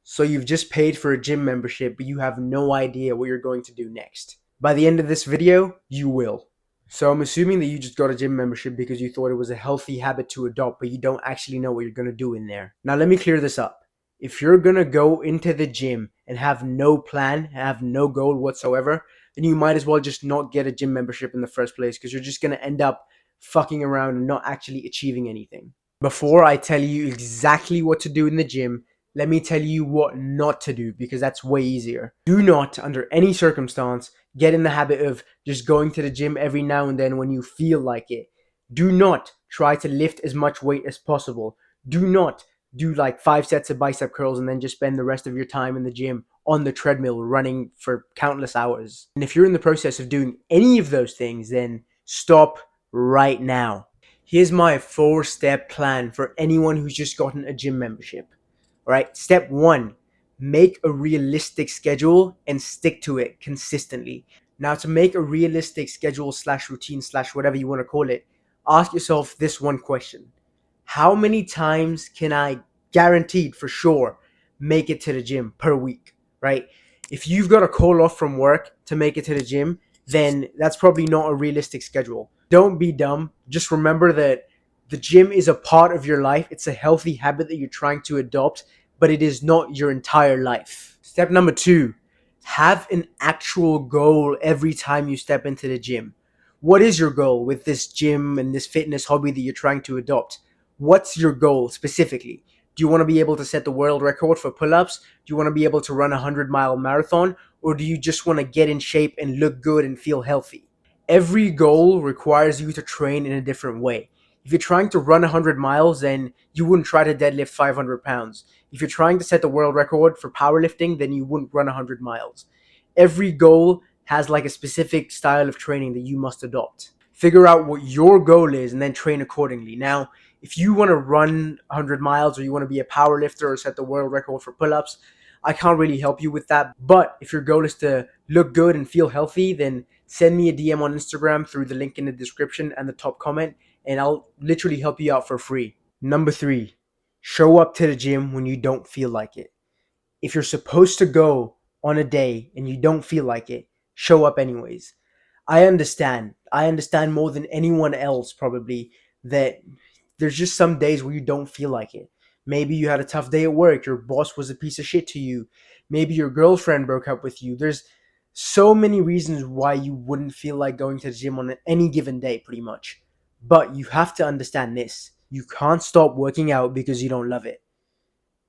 So you've just paid for a gym membership, but you have no idea what you're going to do next. By the end of this video, you will. So I'm assuming that you just got a gym membership because you thought it was a healthy habit to adopt, but you don't actually know what you're going to do in there. Now let me clear this up. If you're going to go into the gym and have no plan, have no goal whatsoever, then you might as well just not get a gym membership in the first place, because you're just going to end up fucking around and not actually achieving anything. Before I tell you exactly what to do in the gym, let me tell you what not to do, because that's way easier. Do not, under any circumstance, get in the habit of just going to the gym every now and then when you feel like it. Do not try to lift as much weight as possible. Do not do like 5 sets of bicep curls and then just spend the rest of your time in the gym on the treadmill running for countless hours. And if you're in the process of doing any of those things, then stop right now. Here's my 4-step plan for anyone who's just gotten a gym membership. All right. Step 1, make a realistic schedule and stick to it consistently. Now, to make a realistic schedule slash routine slash whatever you want to call it, ask yourself this one question: how many times can I, guaranteed for sure, make it to the gym per week, right? If you've got to call off from work to make it to the gym, then that's probably not a realistic schedule. Don't be dumb. Just remember that the gym is a part of your life. It's a healthy habit that you're trying to adopt, but it is not your entire life. Step number 2, have an actual goal every time you step into the gym. What is your goal with this gym and this fitness hobby that you're trying to adopt? What's your goal specifically? Do you want to be able to set the world record for pull-ups? Do you want to be able to run a 100-mile marathon? Or do you just want to get in shape and look good and feel healthy? Every goal requires you to train in a different way. If you're trying to run 100 miles, then you wouldn't try to deadlift 500 pounds. If you're trying to set the world record for powerlifting, then you wouldn't run 100 miles. Every goal has like a specific style of training that you must adopt. Figure out what your goal is and then train accordingly. Now, if you want to run 100 miles or you want to be a power lifter or set the world record for pull-ups, I can't really help you with that. But if your goal is to look good and feel healthy, then send me a DM on Instagram through the link in the description and the top comment, and I'll literally help you out for free. Number 3, show up to the gym when you don't feel like it. If you're supposed to go on a day and you don't feel like it, show up anyways. I understand. I understand more than anyone else probably that there's just some days where you don't feel like it. Maybe you had a tough day at work, your boss was a piece of shit to you, maybe your girlfriend broke up with you. There's so many reasons why you wouldn't feel like going to the gym on any given day, pretty much. But you have to understand this: you can't stop working out because you don't love it.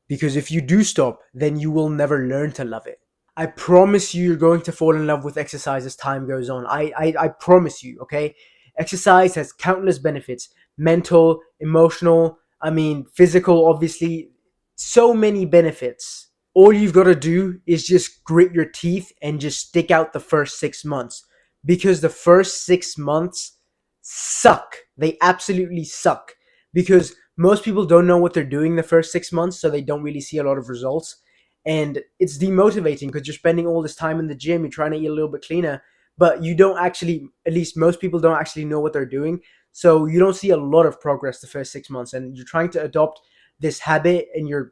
Because if you do stop, then you will never learn to love it. I promise you, you're going to fall in love with exercise as time goes on. I promise you, okay? Exercise has countless benefits: mental, emotional, physical, obviously. So many benefits. All you've got to do is just grit your teeth and just stick out the first 6 months. Because the first 6 months suck. They absolutely suck. Because most people don't know what they're doing the first 6 months, so they don't really see a lot of results. And it's demotivating because you're spending all this time in the gym, you're trying to eat a little bit cleaner, but you don't actually, at least most people don't actually know what they're doing. So you don't see a lot of progress the first 6 months, and you're trying to adopt this habit and you're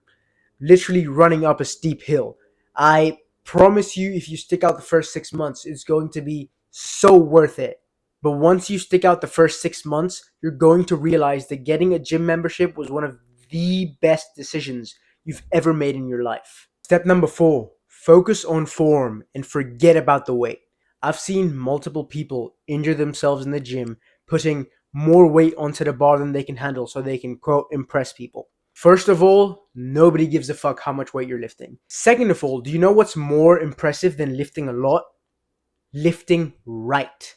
literally running up a steep hill. I promise you, if you stick out the first 6 months, it's going to be so worth it. But once you stick out the first 6 months, you're going to realize that getting a gym membership was one of the best decisions you've ever made in your life. Step number 4, focus on form and forget about the weight. I've seen multiple people injure themselves in the gym putting more weight onto the bar than they can handle so they can, quote, impress people. First of all, nobody gives a fuck how much weight you're lifting. Second of all, do you know what's more impressive than lifting a lot? Lifting right.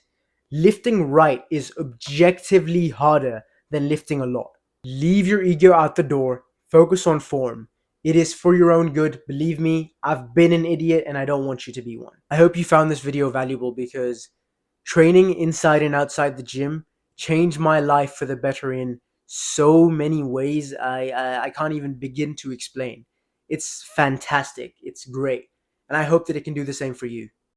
Lifting right is objectively harder than lifting a lot. Leave your ego out the door. Focus on form. It is for your own good. Believe me, I've been an idiot and I don't want you to be one. I hope you found this video valuable, because training inside and outside the gym changed my life for the better in so many ways I can't even begin to explain. It's fantastic. It's great. And I hope that it can do the same for you.